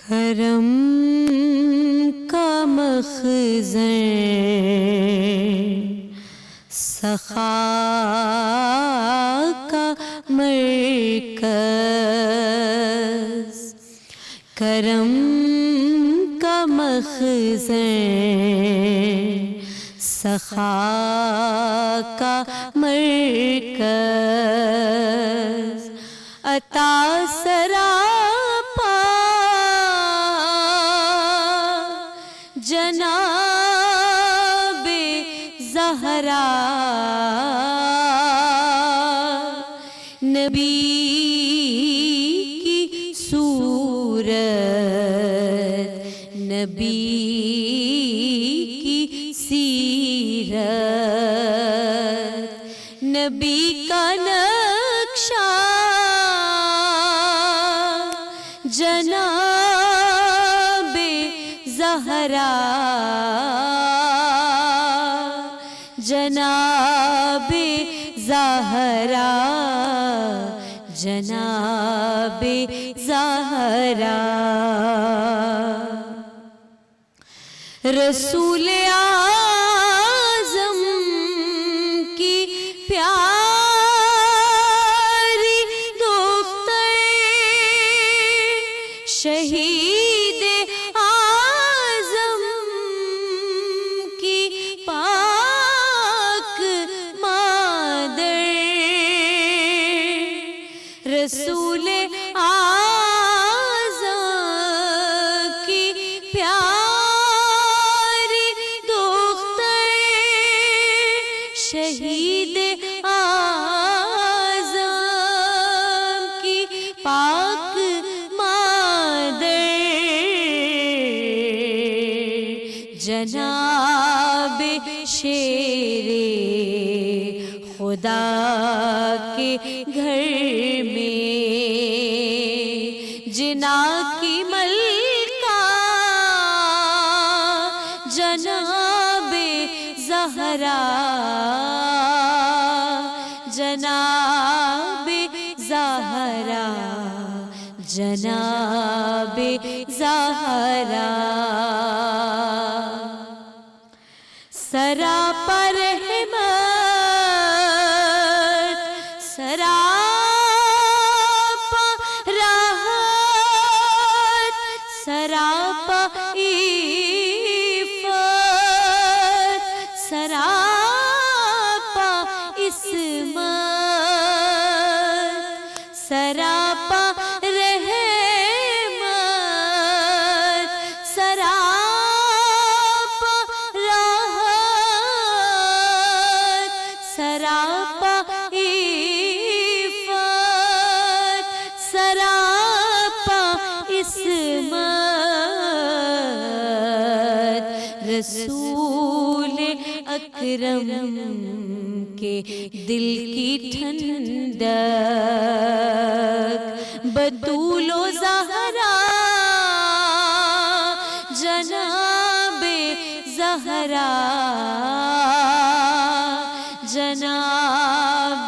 حرم کا مخزن سخا کا مرکز، کرم کا مخزن سخا کا مرکز، عطا سراپا جناب زہرا، نبی کی صورت، نبی کی سیرت، نبی کا نقشہ جناب زہرا، جناب زہرا، جناب زہرا، رسول اعظم کی پیاری دختر، شہید اعظم کی پاک مادر، رسول اعظم کی پیاری دختر، شہید اعظم کی پاک مادر، جناب شیر خدا کے گھر میں، جنا کی ملکہ جناب زہرا، جناب زہرا، جناب زہرا، سراپا رحمت، سراپا راحت، سراپا عفت، سراپا عصمت، سراپا رحمت، سراپا راحت، سراپا عفت، سراپا عصمت، رسول اکرم کے دل کی ٹھنڈک، بطول و زہرا، جناب زہرا، جناب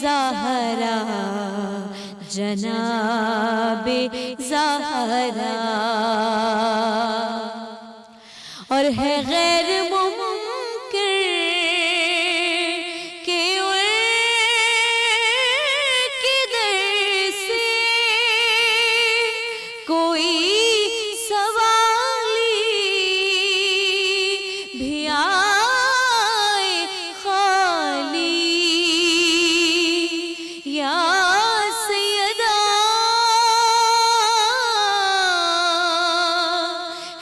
زہرا، جناب زہرا، اور ہے غیر ممکن کہ ان کے در سے کوئی سوالی بھی آئے خالی، یا سیدہ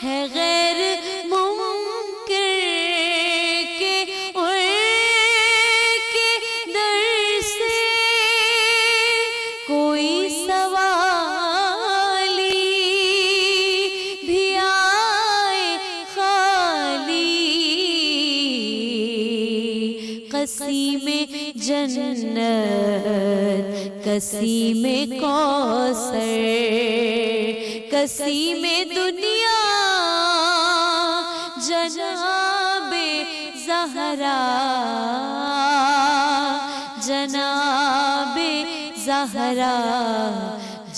ہے غیر ممکن کہ ان کے در سے کوئی سوالی بھی آئے خالی، قسیم جنت، قسیم کوثر، قسیم دنیا، جناب زہرا، جناب زہرا،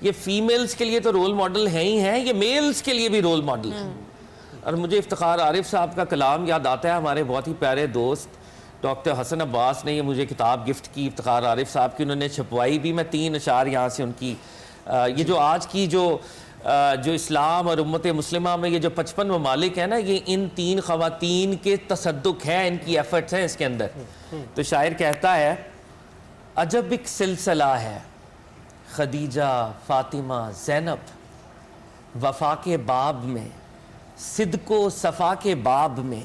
یہ فیمیلز کے لیے تو رول ماڈل ہیں ہی ہیں, یہ میلز کے لیے بھی رول ماڈل ہیں. اور مجھے افتخار عارف صاحب کا کلام یاد آتا ہے, ہمارے بہت ہی پیارے دوست ڈاکٹر حسن عباس نے یہ مجھے کتاب گفٹ کی افتخار عارف صاحب کی, انہوں نے چھپوائی بھی. میں 3 اشعار یہاں سے ان کی, یہ جو آج کی جو اسلام اور امت مسلمہ میں یہ جو 55 ممالک ہیں نا, یہ ان 3 خواتین کے تصدق ہے, ان کی ایفرٹس ہیں اس کے اندر. تو شاعر کہتا ہے, عجب ایک سلسلہ ہے خدیجہ فاطمہ زینب, وفا کے باب میں صدق و صفا کے باب میں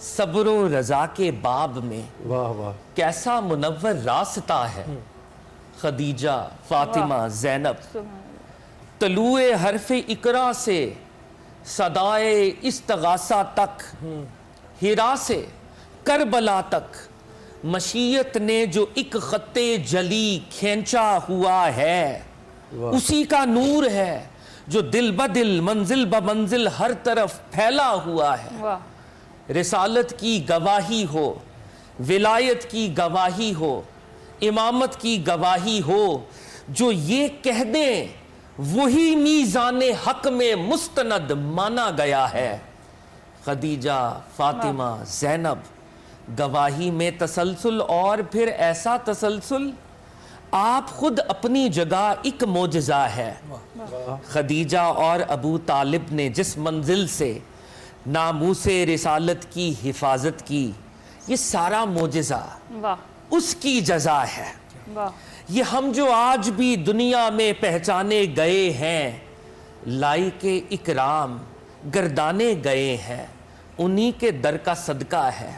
صبر و رضا کے باب میں, واہ واہ, کیسا منور راستہ ہے خدیجہ فاطمہ زینب. طلوع حرف اقرا سے صدائے استغاثہ تک, ہیرا سے کربلا تک مشیت نے جو ایک خط جلی کھینچا ہوا ہے, اسی کا نور ہے جو دل بدل منزل بمنزل ہر طرف پھیلا ہوا ہے. رسالت کی گواہی ہو, ولایت کی گواہی ہو, امامت کی گواہی ہو, جو یہ کہہ دیں وہی میزان حق میں مستند مانا گیا ہے. خدیجہ فاطمہ زینب, گواہی میں تسلسل اور پھر ایسا تسلسل, آپ خود اپنی جگہ ایک معجزہ ہے. خدیجہ اور ابو طالب نے جس منزل سے ناموس رسالت کی حفاظت کی, یہ سارا معجزہ اس کی جزا ہے. یہ ہم جو آج بھی دنیا میں پہچانے گئے ہیں, لائق اکرام گردانے گئے ہیں, انہی کے در کا صدقہ ہے,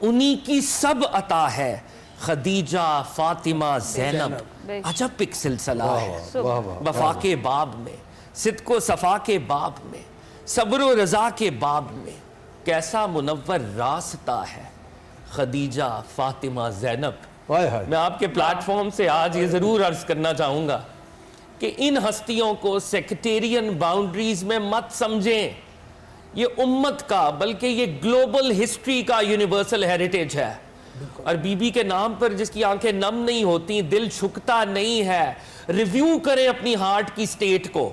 انہی کی سب عطا ہے. خدیجہ فاطمہ زینب, عجب ایک سلسلہ ہے وفا کے باب میں, صدق و صفا کے باب میں, صبر و رضا کے باب میں, کیسا منور راستہ ہے خدیجہ فاطمہ زینب. میں آپ کے پلیٹ فارم سے آج یہ ضرور عرض کرنا چاہوں گا کہ ان ہستیوں کو سیکٹیرین باؤنڈریز میں مت سمجھیں. یہ امت کا بلکہ یہ گلوبل ہسٹری کا یونیورسل ہیریٹیج ہے. اور بی بی کے نام پر جس کی آنکھیں نم نہیں ہوتی, دل چھکتا نہیں ہے, ریویو کریں اپنی ہارٹ کی سٹیٹ کو.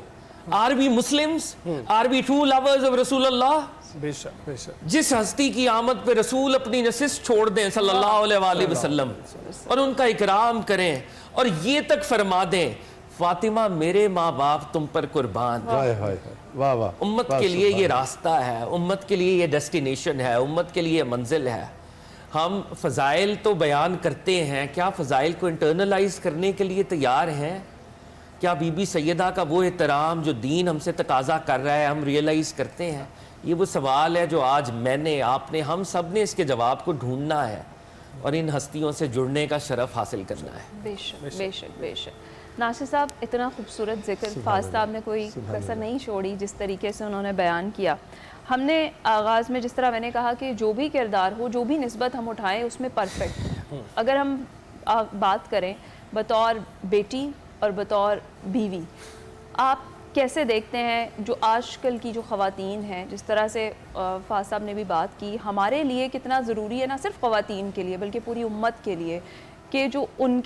Are we Muslims, are we true lovers of رسول اللہ؟ بے شک بے شک. جس ہستی کی آمد پہ رسول اپنی نشست چھوڑ دیں صلی اللہ علیہ وآلہ وسلم, اور ان کا اکرام کریں, اور یہ تک فرما دیں فاطمہ میرے ماں باپ تم پر قربان. واہ واہ, امت کے لیے یہ راستہ ہے, امت کے لیے یہ ڈیسٹینیشن ہے, امت کے لیے یہ منزل ہے. ہم فضائل تو بیان کرتے ہیں, کیا فضائل کو انٹرنلائز کرنے کے لیے تیار ہیں؟ کیا بی بی سیدہ کا وہ احترام جو دین ہم سے تقاضا کر رہا ہے ہم ریئلائز کرتے ہیں؟ یہ وہ سوال ہے جو آج میں نے, آپ نے, ہم سب نے اس کے جواب کو ڈھونڈنا ہے اور ان ہستیوں سے جڑنے کا شرف حاصل کرنا ہے. بے شک بے شک بے شک. ناصر صاحب, اتنا خوبصورت ذکر, فاضل صاحب نے کوئی کسر نہیں چھوڑی جس طریقے سے انہوں نے بیان کیا. ہم نے آغاز میں جس طرح میں نے کہا کہ جو بھی کردار ہو, جو بھی نسبت ہم اٹھائیں اس میں پرفیکٹ. اگر ہم بات کریں بطور بیٹی اور بطور بیوی, آپ کیسے دیکھتے ہیں جو آج کل کی جو خواتین ہیں, جس طرح سے فاضل صاحب نے بھی بات کی, ہمارے لیے کتنا ضروری ہے, نہ صرف خواتین کے لیے بلکہ پوری امت کے لیے, کہ جو ان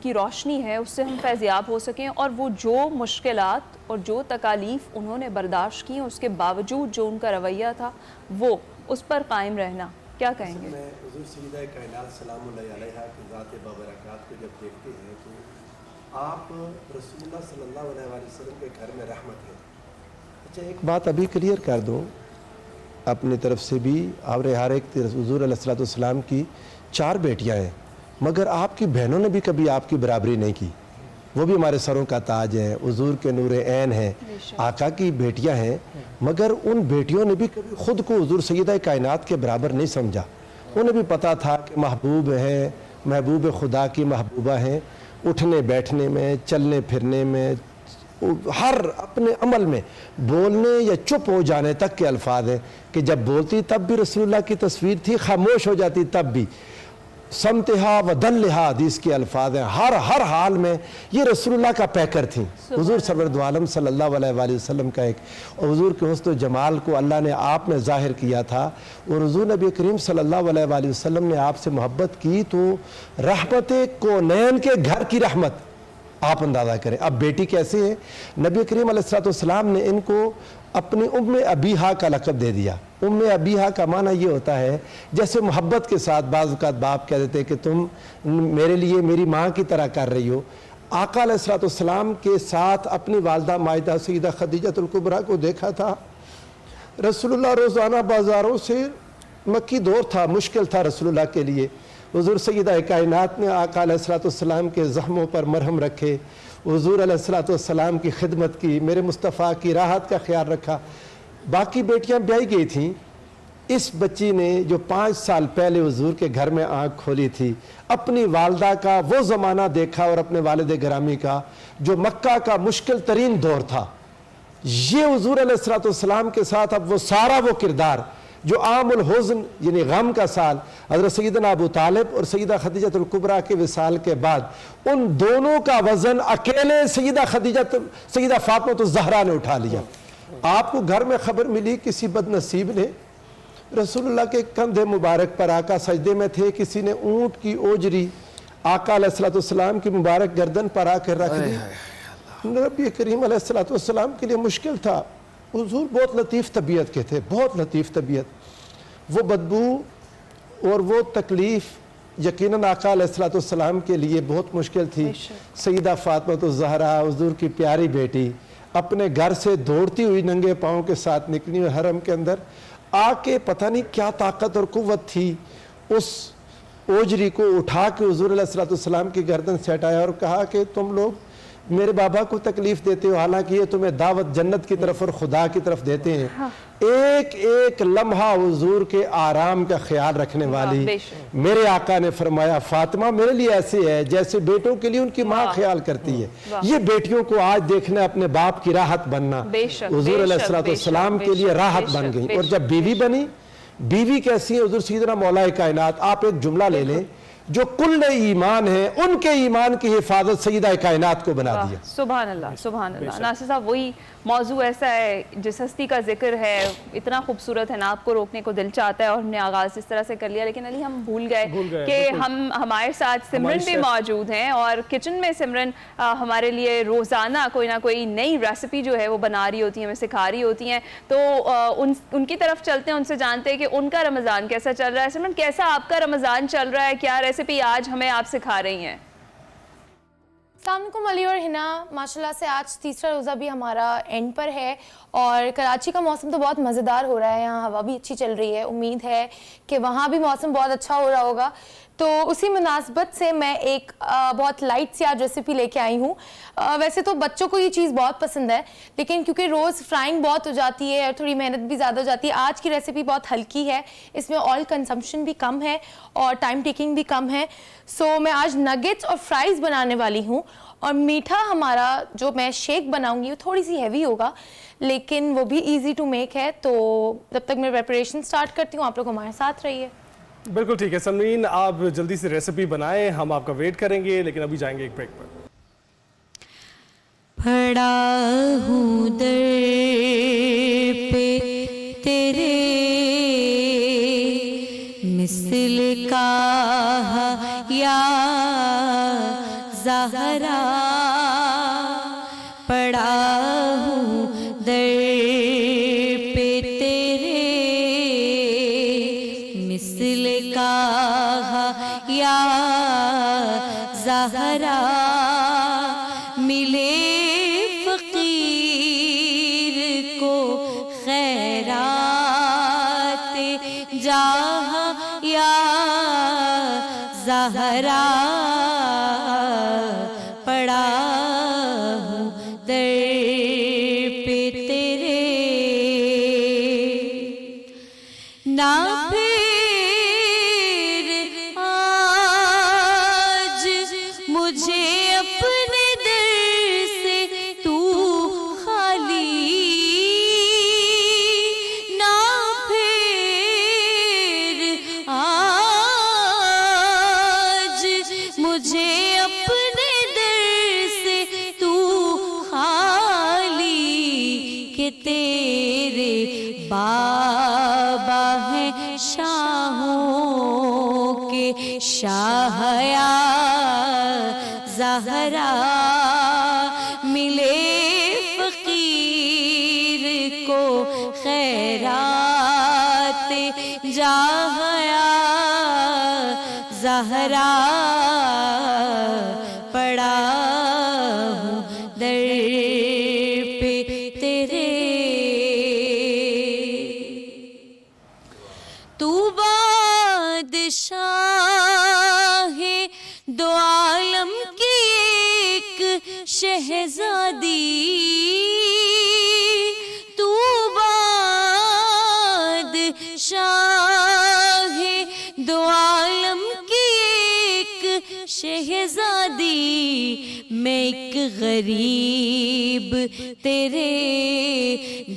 کی روشنی ہے اس سے ہم فیضیاب ہو سکیں, اور وہ جو مشکلات اور جو تکالیف انہوں نے برداشت کی اس کے باوجود جو ان کا رویہ تھا وہ اس پر قائم رہنا, کیا کہیں گے؟ میں حضور سیدہ کائنات سلام اللہ علیہ کی ذات بابرکات کو جب دیکھتے ہیں تو آپ رسول اللہ صلی اللہ علیہ وآلہ وسلم کے گھر میں رحمت ہے. اچھا, ایک بات ابھی کلیئر کر دوں اپنی طرف سے بھی, اور ہر ایک حضور علیہ السلام کی 4 بیٹیاں ہیں, مگر آپ کی بہنوں نے بھی کبھی آپ کی برابری نہیں کی, وہ بھی ہمارے سروں کا تاج ہیں, حضور کے نور عین ہیں, آقا کی بیٹیاں ہیں, مگر ان بیٹیوں نے بھی کبھی خود کو حضور سیدہ کائنات کے برابر نہیں سمجھا. انہیں بھی پتا تھا کہ محبوب ہیں, محبوب خدا کی محبوبہ ہیں, اٹھنے بیٹھنے میں, چلنے پھرنے میں, ہر اپنے عمل میں, بولنے یا چپ ہو جانے تک کے الفاظ ہیں کہ جب بولتی تب بھی رسول اللہ کی تصویر تھی, خاموش ہو جاتی تب بھی. سمتہا و دلہا حدیث کے الفاظ ہیں, ہر حال میں یہ رسول اللہ کا پیکر تھیں. حضور سرور دو عالم صلی اللہ علیہ وآلہ وسلم کا ایک, اور حضور کے حسن و جمال کو اللہ نے آپ میں ظاہر کیا تھا, اور حضور نبی کریم صلی اللہ علیہ وآلہ وسلم نے آپ سے محبت کی تو رحمت کونین کے گھر کی رحمت آپ اندازہ کریں اب بیٹی کیسے ہے. نبی کریم علیہ السلام نے ان کو اپنی ام ابیہا کا لقب دے دیا. ام ابیہا کا معنی یہ ہوتا ہے جیسے محبت کے ساتھ بعض اوقات باپ کہہ دیتے کہ تم میرے لیے میری ماں کی طرح کر رہی ہو. آقا علیہ السلام کے ساتھ اپنی والدہ ماجدہ سیدہ خدیجہ الکبریٰ کو دیکھا تھا. رسول اللہ روزانہ بازاروں سے مکی دور تھا, مشکل تھا رسول اللہ کے لیے. حضور سیدہ کائنات نے آقا علیہ السلام کے زخموں پر مرہم رکھے, حضور علیہ السلام کی خدمت کی, میرے مصطفیٰ کی راحت کا خیال رکھا. باقی بیٹیاں بیائی گئی تھیں, اس بچی نے جو 5 سال پہلے حضور کے گھر میں آنکھ کھولی تھی, اپنی والدہ کا وہ زمانہ دیکھا اور اپنے والد گرامی کا جو مکہ کا مشکل ترین دور تھا. یہ حضور علیہ السلام کے ساتھ اب وہ سارا وہ کردار جو عام الحزن یعنی غم کا سال حضرت سیدنا ابو طالب اور سیدہ خدیجہ الکبریٰ کے وصال کے بعد ان دونوں کا وزن اکیلے سیدہ فاطمہ الزہرا نے اٹھا لیا. آپ کو گھر میں خبر ملی کسی بد نصیب نے رسول اللہ کے کندھے مبارک پر, آقا سجدے میں تھے, کسی نے اونٹ کی اوجری آقا علیہ السلام کی مبارک گردن پر آ کر رکھ دی. نبی کریم علیہ السلام کے لیے مشکل تھا. حضور بہت لطیف طبیعت کے تھے, بہت لطیف طبیعت. وہ بدبو اور وہ تکلیف یقیناً آقا علیہ السلام کے لیے بہت مشکل تھی. سیدہ فاطمہ الزہرا حضور کی پیاری بیٹی اپنے گھر سے دوڑتی ہوئی ننگے پاؤں کے ساتھ نکلی ہوئی حرم کے اندر آ کے پتہ نہیں کیا طاقت اور قوت تھی, اس اوجری کو اٹھا کے حضور علیہ السلام کی گردن سے ہٹایا اور کہا کہ تم لوگ میرے بابا کو تکلیف دیتے ہو, حالانکہ یہ تمہیں دعوت جنت کی طرف اور خدا کی طرف دیتے ہیں. ایک ایک لمحہ حضور کے آرام کا خیال رکھنے والی میرے آقا نے فرمایا فاطمہ میرے لیے ایسے ہے جیسے بیٹوں کے لیے ان کی ماں خیال کرتی ہے. یہ بیٹیوں کو آج دیکھنا اپنے باپ کی راحت بننا حضور علیہ السلام کے لیے راحت بن گئی. اور جب بیوی بنی, بیوی کیسی ہے حضور سیدنا مولا کائنات, آپ ایک جملہ لے لیں, جو کل ایمان ہے ان کے ایمان کی حفاظت سیدہ کائنات کو بنا دیا. سبحان اللہ, سبحان اللہ. ناصر صاحب وہی موضوع ایسا ہے جس ہستی کا ذکر ہے, اتنا خوبصورت ہے نا, آپ کو روکنے کو دل چاہتا ہے اور ہم نے آغاز اس طرح سے کر لیا, لیکن علی ہم بھول گئے کہ ہمارے ساتھ سمرن بھی موجود ہیں اور کچن میں سمرن ہمارے لیے روزانہ کوئی نہ کوئی نئی ریسیپی جو ہے وہ بنا رہی ہوتی ہیں, ہمیں سکھا رہی ہوتی ہیں. تو ان کی طرف چلتے ہیں, ان سے جانتے ہیں کہ ان کا رمضان کیسا چل رہا ہے. سمرن کیسا آپ کا رمضان چل رہا ہے, کیا ریسیپی آج ہمیں آپ سکھا رہی ہیں؟ السلام علیکم علی اور ہنا. ماشاءاللہ سے آج تیسرا روزہ بھی ہمارا اینڈ پر ہے اور کراچی کا موسم تو بہت مزیدار ہو رہا ہے, یہاں ہوا بھی اچھی چل رہی ہے. امید ہے کہ وہاں بھی موسم بہت اچھا ہو رہا ہوگا. تو اسی مناسبت سے میں ایک بہت لائٹ سی آج ریسیپی لے کے آئی ہوں. ویسے تو بچوں کو یہ چیز بہت پسند ہے, لیکن کیونکہ روز فرائنگ بہت ہو جاتی ہے اور تھوڑی محنت بھی زیادہ ہو جاتی ہے, آج کی ریسیپی بہت ہلکی ہے, اس میں آئل کنزمپشن بھی کم ہے اور ٹائم ٹیکنگ بھی کم ہے. سو میں آج نگیٹس اور فرائز بنانے والی ہوں. اور میٹھا ہمارا جو میں شیک بناؤں گی وہ تھوڑی سی ہیوی ہوگا, لیکن وہ بھی ایزی ٹو میک ہے. تو جب تک میں پریپریشن سٹارٹ کرتی ہوں آپ لوگ ہمارے ساتھ رہیے. بالکل ٹھیک ہے سمرین, آپ جلدی سے ریسیپی بنائیں, ہم آپ کا ویٹ کریں گے, لیکن ابھی جائیں گے ایک بریک پر. پڑا ہوں در پہ تیرے مثل کا یا زہرا, پڑا ہوں در پہ تیرے مثل کا یا زہرا, ملے فقیر کو خیرات جہاں یا زہرا, پڑا ہوں در پہ تیرے نہ پھر آج مجھے اپنے در سے تو خالی, نہ پھر آج مجھے اپنے در سے تو خالی, کہ تیرے بابا ہیں شاہوں کے شاہ یا زہرا ملے فقیر کو خیرات جاہیا زہرا پڑا ہوں در پہ تیرے تو بادشاہ دو عالم کی ایک شہزادی تو بادشاہ دو عالم کی ایک شہزادی میں ایک غریب تیرے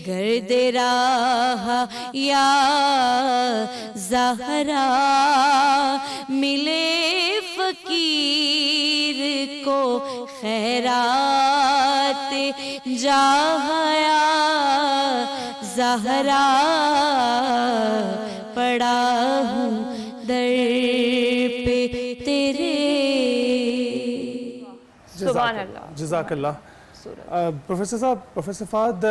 گرد راہ یا زہرا ملے فقیر کو خیرات جاہیا زہرا پڑا ہوں در پہ تیرے. سبحان اللہ. جزاک اللہ. پروفیسر صاحب، پروفیسر فہد،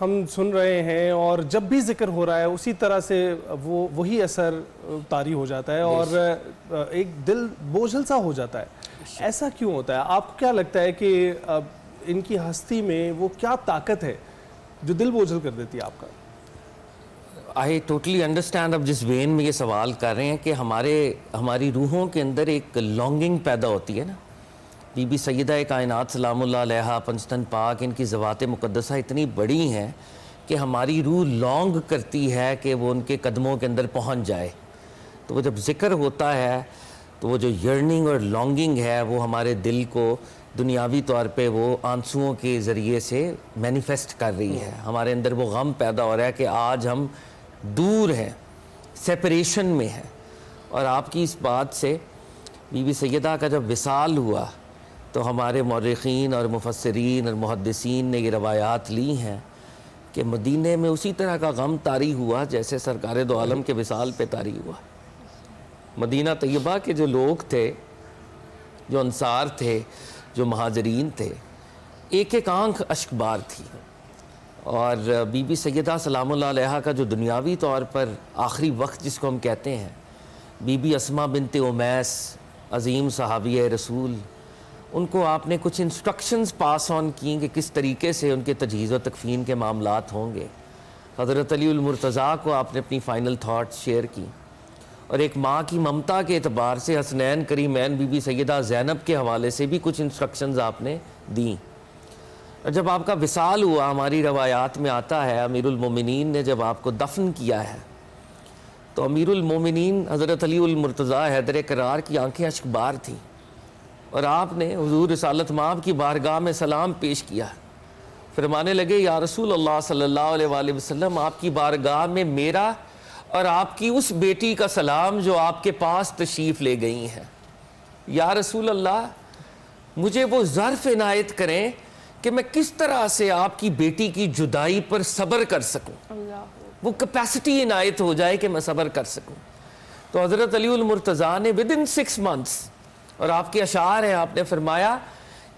ہم سن رہے ہیں اور جب بھی ذکر ہو رہا ہے اسی طرح سے وہی اثر طاری ہو جاتا ہے اور ایک دل بوجھل سا ہو جاتا ہے. ایسا کیوں ہوتا ہے؟ آپ کو کیا لگتا ہے کہ ان کی ہستی میں وہ کیا طاقت ہے جو دل بوجھل کر دیتی ہے آپ کا؟ I totally understand. اب جس وین میں یہ سوال کر رہے ہیں کہ ہماری روحوں کے اندر ایک لانگنگ پیدا ہوتی ہے نا. بی بی سیدہ کائنات سلام اللہ علیہا، پنجتن پاک، ان کی ذوات مقدسہ اتنی بڑی ہیں کہ ہماری روح لانگ کرتی ہے کہ وہ ان کے قدموں کے اندر پہنچ جائے. تو وہ جب ذکر ہوتا ہے تو وہ جو یرننگ اور لانگنگ ہے وہ ہمارے دل کو دنیاوی طور پہ وہ آنسوؤں کے ذریعے سے مینیفیسٹ کر رہی ہے. ہمارے اندر وہ غم پیدا ہو رہا ہے کہ آج ہم دور ہیں، سیپریشن میں ہیں. اور آپ کی اس بات سے بی بی سیدہ کا جب وصال ہوا تو ہمارے مورخین اور مفسرین اور محدثین نے یہ روایات لی ہیں کہ مدینے میں اسی طرح کا غم طاری ہوا جیسے سرکار دو عالم کے وصال پہ طاری ہوا. مدینہ طیبہ کے جو لوگ تھے، جو انصار تھے، جو مہاجرین تھے، ایک ایک آنکھ اشکبار تھی. اور بی بی سیدہ سلام اللہ علیہا کا جو دنیاوی طور پر آخری وقت جس کو ہم کہتے ہیں، بی بی اسما بنت امیس، عظیم صحابیہ رسول، ان کو آپ نے کچھ انسٹرکشنز پاس آن کی کہ کس طریقے سے ان کے تجہیز و تکفین کے معاملات ہوں گے. حضرت علی المرتضیٰ کو آپ نے اپنی فائنل تھاٹس شیئر کی، اور ایک ماں کی ممتا کے اعتبار سے حسنین کریمین بی بی سیدہ زینب کے حوالے سے بھی کچھ انسٹرکشنز آپ نے دیں. اور جب آپ کا وصال ہوا، ہماری روایات میں آتا ہے امیر المومنین نے جب آپ کو دفن کیا ہے تو امیر المومنین حضرت علی المرتضیٰ حیدر کرار کی آنکھیں اشکبار تھیں، اور آپ نے حضور رسالت مآب کی بارگاہ میں سلام پیش کیا. فرمانے لگے، یا رسول اللہ صلی اللہ علیہ وآلہ وسلم، آپ کی بارگاہ میں میرا اور آپ کی اس بیٹی کا سلام جو آپ کے پاس تشریف لے گئی ہیں. یا رسول اللہ، مجھے وہ ظرف عنایت کریں کہ میں کس طرح سے آپ کی بیٹی کی جدائی پر صبر کر سکوں، وہ کیپیسٹی عنایت ہو جائے کہ میں صبر کر سکوں. تو حضرت علی المرتضیٰ نے ودن 6 months، اور آپ کے اشعار ہیں، آپ نے فرمایا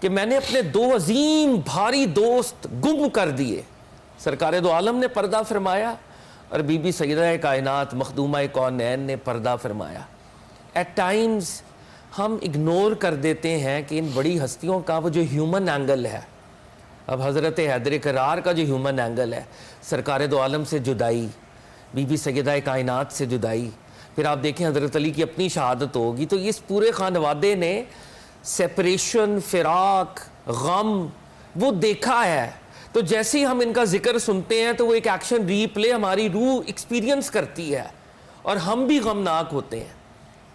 کہ میں نے اپنے 2 عظیم بھاری دوست گم کر دیے. سرکار دو عالم نے پردہ فرمایا اور بی بی سیدہ کائنات مخدومہ کونین نے پردہ فرمایا. ایٹ ٹائمز ہم اگنور کر دیتے ہیں کہ ان بڑی ہستیوں کا وہ جو ہیومن اینگل ہے. اب حضرت حیدر کرار کا جو ہیومن اینگل ہے، سرکار دو عالم سے جدائی، بی بی سیدہ کائنات سے جدائی، پھر آپ دیکھیں حضرت علی کی اپنی شہادت ہوگی. تو اس پورے خانوادے نے سیپریشن، فراق، غم وہ دیکھا ہے. تو جیسے ہی ہم ان کا ذکر سنتے ہیں تو وہ ایک ایکشن ری پلے ہماری روح ایکسپیرینس کرتی ہے، اور ہم بھی غمناک ہوتے ہیں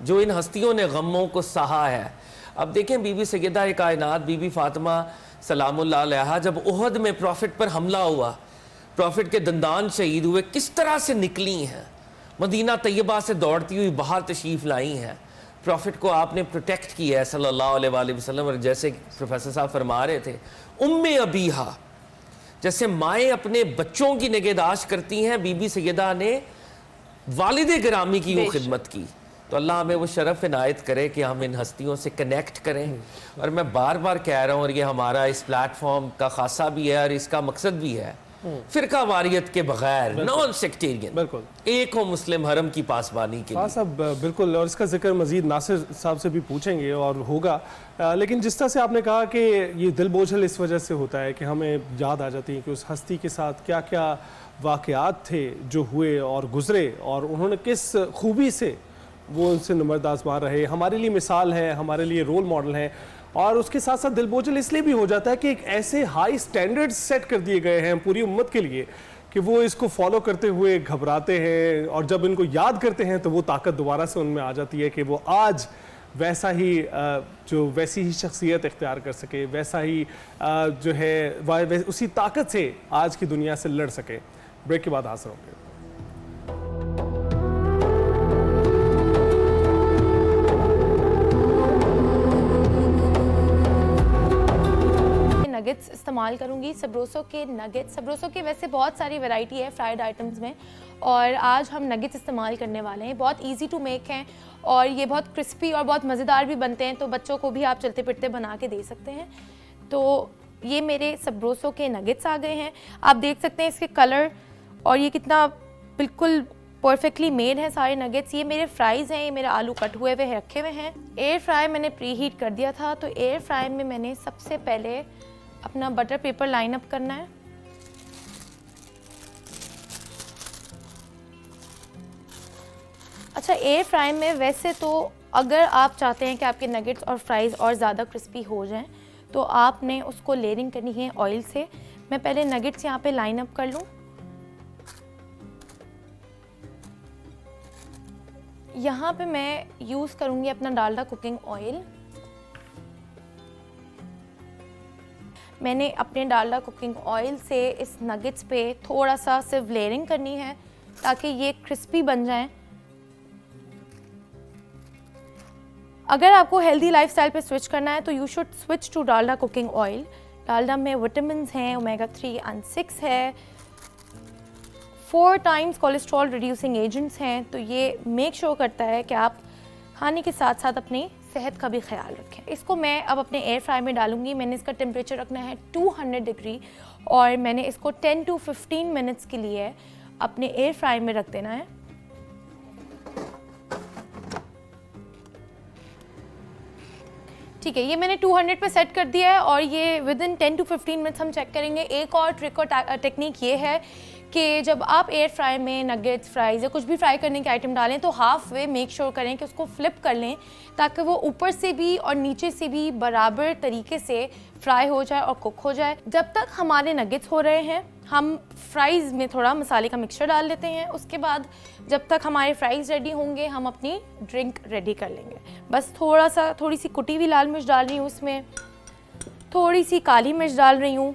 جو ان ہستیوں نے غموں کو سہا ہے. اب دیکھیں بی بی سیدہ کائنات بی بی فاطمہ سلام اللہ علیہا، جب احد میں پروفٹ پر حملہ ہوا، پروفٹ کے دندان شہید ہوئے، کس طرح سے نکلی ہیں، مدینہ طیبہ سے دوڑتی ہوئی باہر تشریف لائی ہیں. پروفٹ کو آپ نے پروٹیکٹ کیا ہے صلی اللہ علیہ وآلہ وسلم. اور جیسے پروفیسر صاحب فرما رہے تھے، ابیہا، جیسے مائیں اپنے بچوں کی نگہداشت کرتی ہیں، بی بی سیدہ نے والد گرامی کی وہ خدمت کی. تو اللہ ہمیں وہ شرف عنایت کرے کہ ہم ان ہستیوں سے کنیکٹ کریں. اور میں بار بار کہہ رہا ہوں، اور یہ ہمارا اس پلیٹ فارم کا خاصہ بھی ہے اور اس کا مقصد بھی ہے، فرقہ واریت کے بغیر، نان سیکٹیرین، بالکل ایک ہو مسلم حرم کی پاسبانی کے لیے. صاحب بالکل، اور اس کا ذکر مزید ناصر صاحب سے بھی پوچھیں گے اور ہوگا، لیکن جس طرح سے آپ نے کہا کہ یہ دل بوجھل اس وجہ سے ہوتا ہے کہ ہمیں یاد آ جاتی ہے کہ اس ہستی کے ساتھ کیا کیا واقعات تھے جو ہوئے اور گزرے، اور انہوں نے کس خوبی سے وہ ان سے نمرد آزما رہے، ہمارے لیے مثال ہے، ہمارے لیے رول ماڈل ہیں. اور اس کے ساتھ ساتھ دل بوجھل اس لیے بھی ہو جاتا ہے کہ ایک ایسے ہائی سٹینڈرڈ سیٹ کر دیے گئے ہیں پوری امت کے لیے کہ وہ اس کو فالو کرتے ہوئے گھبراتے ہیں، اور جب ان کو یاد کرتے ہیں تو وہ طاقت دوبارہ سے ان میں آ جاتی ہے کہ وہ آج ویسا ہی ویسی ہی شخصیت اختیار کر سکے، ویسا ہی جو ہے اسی طاقت سے آج کی دنیا سے لڑ سکے. بریک کے بعد حاضر ہوں گے. نگٹس استعمال کروں گی، سبروسو کے نگٹس. سبروسو کے ویسے بہت ساری ویرائٹی ہے فرائیڈ آئٹمز میں، اور آج ہم نگٹس استعمال کرنے والے ہیں. بہت ایزی ٹو میک ہیں اور یہ بہت کرسپی اور بہت مزیدار بھی بنتے ہیں، تو بچوں کو بھی آپ چلتے پھرتے بنا کے دے سکتے ہیں. تو یہ میرے سبروسو کے نگٹس آ گئے ہیں. آپ دیکھ سکتے ہیں اس کے کلر، اور یہ کتنا بالکل پرفیکٹلی میڈ ہے سارے نگٹس. یہ میرے فرائز ہیں، یہ میرے آلو کٹ ہوئے ہوئے رکھے ہوئے ہیں. ایئر فرائی میں نے پری ہیٹ کر دیا تھا، تو ایئر فرائی میں میں نے سب سے پہلے اپنا بٹر پیپر لائن اپ کرنا ہے. اچھا، ایئر فرائی میں ویسے تو اگر آپ چاہتے ہیں کہ آپ کے نگٹس اور فرائز اور زیادہ کرسپی ہو جائیں تو آپ نے اس کو لیئرنگ کرنی ہے آئل سے. میں پہلے نگٹس یہاں پہ لائن اپ کر لوں. یہاں پہ میں یوز کروں گی اپنا ڈالڈا کوکنگ آئل. میں نے اپنے ڈالڈا کوکنگ آئل سے اس نگٹس پہ تھوڑا سا صرف لیئرنگ کرنی ہے تاکہ یہ کرسپی بن جائیں. اگر آپ کو ہیلدی لائف سٹائل پہ سوئچ کرنا ہے تو you should switch to Dalda cooking oil. Dalda میں وٹامنز ہیں، اومیگا 3 اینڈ 6 ہے، 4 ٹائمز کولیسٹرول ریڈیوسنگ ایجنٹس ہیں. تو یہ میک شور کرتا ہے کہ آپ کھانے کے ساتھ ساتھ اپنی صحت کا بھی خیال رکھیں. اس کو میں اب اپنے ایئر فرائی میں ڈالوں گی. میں نے اس کا ٹیمپریچر رکھنا ہے 200 ڈگری، اور میں نے اس کو 10 to 15 منٹس کے لیے اپنے ایئر فرائی میں رکھ دینا ہے. ٹھیک ہے، یہ میں نے 200 پہ سیٹ کر دیا ہے، اور یہ ودن 10 to 15 منٹس ہم چیک کریں گے. ایک اور ٹرک اور ٹیکنیک یہ ہے کہ جب آپ ایئر فرائی میں نگٹس، فرائز یا کچھ بھی فرائی کرنے کے آئٹم ڈالیں تو ہاف وے میک شور کریں کہ اس کو فلپ کر لیں تاکہ وہ اوپر سے بھی اور نیچے سے بھی برابر طریقے سے فرائی ہو جائے اور کوک ہو جائے. جب تک ہمارے نگٹس ہو رہے ہیں ہم فرائز میں تھوڑا مسالے کا مکسچر ڈال لیتے ہیں. اس کے بعد جب تک ہمارے فرائز ریڈی ہوں گے ہم اپنی ڈرنک ریڈی کر لیں گے. بس تھوڑی سی کٹی ہوئی لال مرچ ڈال رہی ہوں، اس میں تھوڑی سی کالی مرچ ڈال رہی ہوں،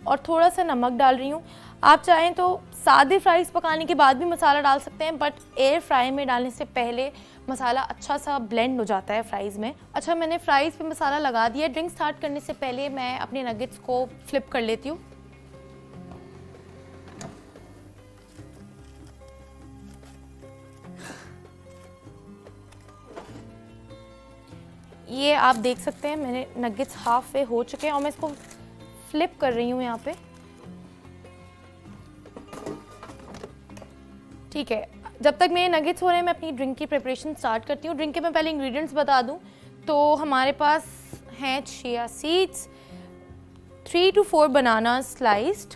اور تھوڑا سا نمک ڈال رہی ہوں. آپ چاہیں تو سادے فرائز پکانے کے بعد بھی مسالہ ڈال سکتے ہیں، بٹ ایئر فرائی میں ڈالنے سے پہلے مسالہ اچھا سا بلینڈ ہو جاتا ہے فرائز میں. اچھا، میں نے فرائز پہ مسالہ لگا دیا. ڈرنک سٹارٹ کرنے سے پہلے میں اپنے نگٹس کو فلپ کر لیتی ہوں. یہ آپ دیکھ سکتے ہیں میں نے نگٹس ہاف وے ہو چکے ہیں، اور میں اس کو فلپ کر رہی ہوں یہاں پہ. ٹھیک ہے، جب تک میرے نگٹس ہو رہے ہیں میں اپنی ڈرنک کی پریپریشن سٹارٹ کرتی ہوں. ڈرنک کے میں پہلے انگریڈینٹس بتا دوں تو ہمارے پاس ہیں chia seeds, 3 to 4 banana sliced,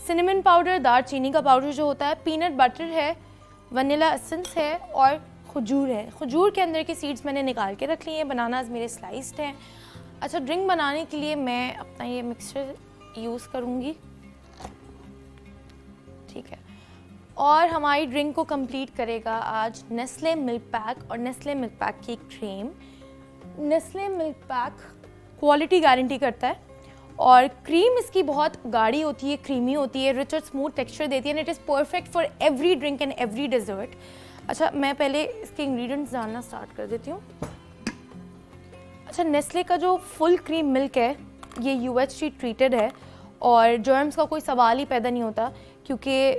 cinnamon powder, دار چینی کا پاؤڈر جو ہوتا ہے، پینٹ بٹر ہے، ونیلا ایسنس ہے، اور کھجور ہے. کھجور کے اندر کی سیڈس میں نے نکال کے رکھ لی ہیں. بناناز میرے سلائسڈ ہیں. اچھا، ڈرنک بنانے کے لیے میں اپنا یہ مکسچر یوز کروں گی. ٹھیک ہے، اور ہماری ڈرنک کو کمپلیٹ کرے گا آج نیسلے ملک پیک اور نیسلے ملک پیک کی کریم. Nestle milk pack quality guarantee کرتا ہے، اور کریم اس کی بہت گاڑی ہوتی ہے، کریمی ہوتی ہے، رچ اور اسموتھ ٹیکسچر دیتی ہے، and it is perfect for every drink and every dessert. اچھا، میں پہلے اس کے انگریڈینٹس ڈالنا اسٹارٹ کر دیتی ہوں. اچھا، نیسلے کا جو فل کریم ملک ہے یہ UHT ٹریٹڈ ہے، اور جرمز کا کوئی سوال ہی پیدا نہیں ہوتا کیونکہ